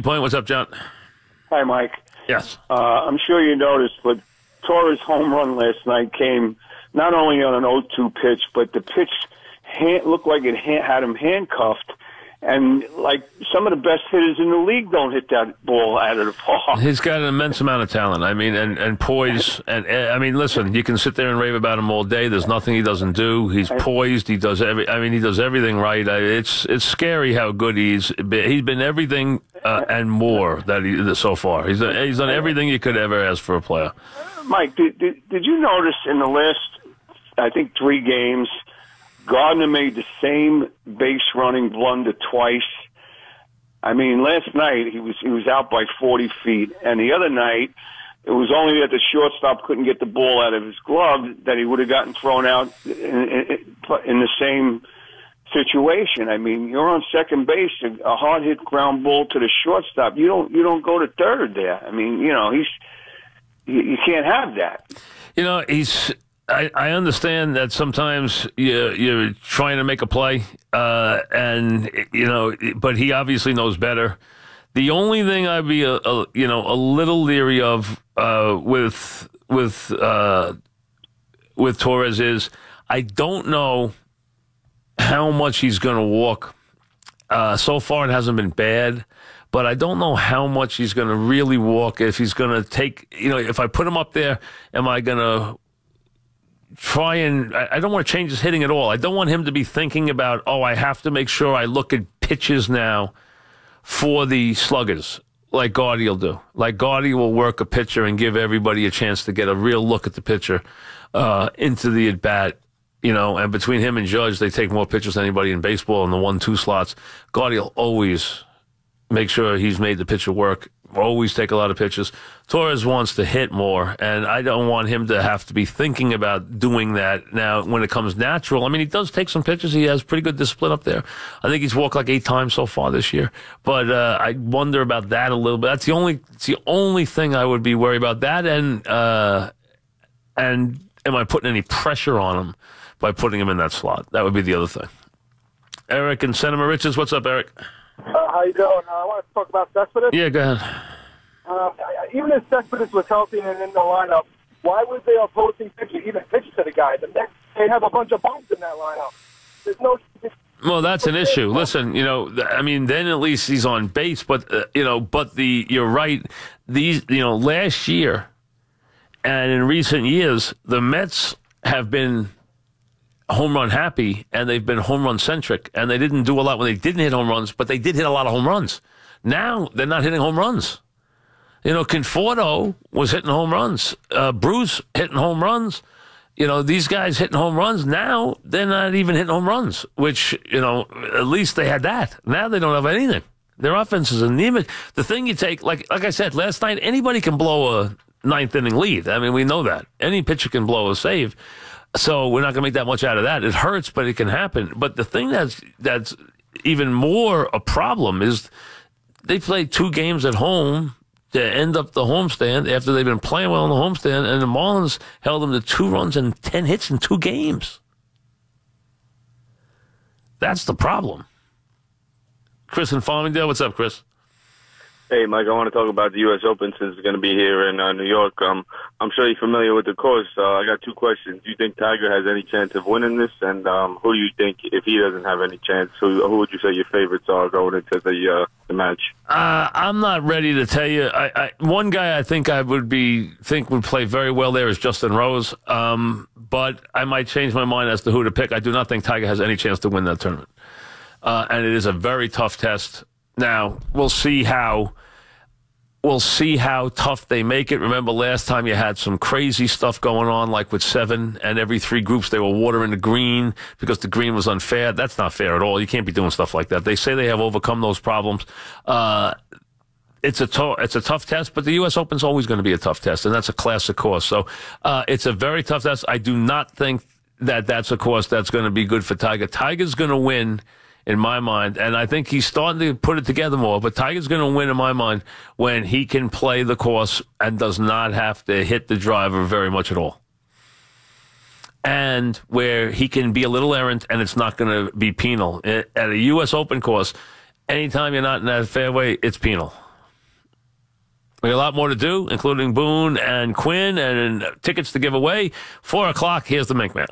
Point, what's up, John? Hi, Mike. Yes. I'm sure you noticed, but Torres' home run last night came not only on an 0-2 pitch, but the pitch looked like it had him handcuffed. And, like, some of the best hitters in the league don't hit that ball out of the park. He's got an immense amount of talent. I mean, and poise. And I mean, listen, you can sit there and rave about him all day. There's nothing he doesn't do. He's poised. He does he does everything right. It's scary how good he's been everything and more so far. He's done everything you could ever ask for a player. Mike, did you notice in the last, I think, 3 games, Gardner made the same base running blunder twice? I mean, last night he was out by 40 feet, and the other night it was only that the shortstop couldn't get the ball out of his glove that he would have gotten thrown out in the same situation. I mean, you're on second base, a hard hit ground ball to the shortstop. You don't go to third there. I mean, you can't have that. I understand that sometimes you're trying to make a play, but he obviously knows better. The only thing I'd be a little leery of with Torres is I don't know how much he's going to walk. So far, it hasn't been bad. But I don't know how much he's going to really walk. If he's going to take, if I put him up there, am I going to try and, I don't want to change his hitting at all. I don't want him to be thinking about, I have to make sure I look at pitches now for the sluggers, like Gardy will do. Like Gardy will work a pitcher and give everybody a chance to get a real look at the pitcher into the at-bat. And between him and Judge, they take more pitches than anybody in baseball in the 1-2 slots. Gardy will always make sure he's made the pitcher work, always take a lot of pitches. Torres wants to hit more, and I don't want him to have to be thinking about doing that. Now, when it comes natural, I mean, he does take some pitches. He has pretty good discipline up there. I think he's walked like 8 times so far this year. But I wonder about that a little bit. It's the only thing I would be worried about. That and am I putting any pressure on him by putting him in that slot? That would be the other thing. Eric in Santa Maria, what's up, Eric? How you doing? I want to talk about Cespedes. Yeah, go ahead. Even if Cespedes was healthy and in the lineup, why would they opposing pitcher even pitch to the guy? They have a bunch of bumps in that lineup. There's no. Well, that's an issue. Listen, then at least he's on base. But you're right. Last year and in recent years, the Mets have been home run happy, and they've been home run centric, and they didn't do a lot when they didn't hit home runs, but they did hit a lot of home runs. Now they're not hitting home runs. Conforto was hitting home runs. Bruce hitting home runs. These guys hitting home runs. Now they're not even hitting home runs, which, at least they had that. Now they don't have anything. Their offense is anemic. The thing you take, like I said, last night, anybody can blow a 9th inning lead. I mean, we know that. Any pitcher can blow a save. So we're not going to make that much out of that. It hurts, but it can happen. But the thing that's even more a problem is they played 2 games at home to end up the homestand after they've been playing well in the homestand, and the Marlins held them to 2 runs and 10 hits in 2 games. That's the problem. Chris in Farmingdale, what's up, Chris? Hey, Mike, I want to talk about the U.S. Open since it's going to be here in New York. I'm sure you're familiar with the course. I got 2 questions. Do you think Tiger has any chance of winning this? And who do you think, if he doesn't have any chance, who would you say your favorites are going into the match? I'm not ready to tell you. One guy I think would play very well there is Justin Rose. But I might change my mind as to who to pick. I do not think Tiger has any chance to win that tournament. And it is a very tough test. Now, we'll see how tough they make it. Remember last time you had some crazy stuff going on, like with 7, and every 3 groups they were watering the green because the green was unfair. That's not fair at all. You can't be doing stuff like that. They say they have overcome those problems. It's a tough test, but the U.S. Open's always going to be a tough test, and that's a classic course. So it's a very tough test. I do not think that that's a course that's going to be good for Tiger. Tiger's going to win, in my mind, and I think he's starting to put it together more, but Tiger's going to win, in my mind, when he can play the course and does not have to hit the driver very much at all. And where he can be a little errant and it's not going to be penal. At a U.S. Open course, anytime you're not in that fairway, it's penal. We got a lot more to do, including Boone and Quinn, and tickets to give away. 4 o'clock, here's the Mink Man.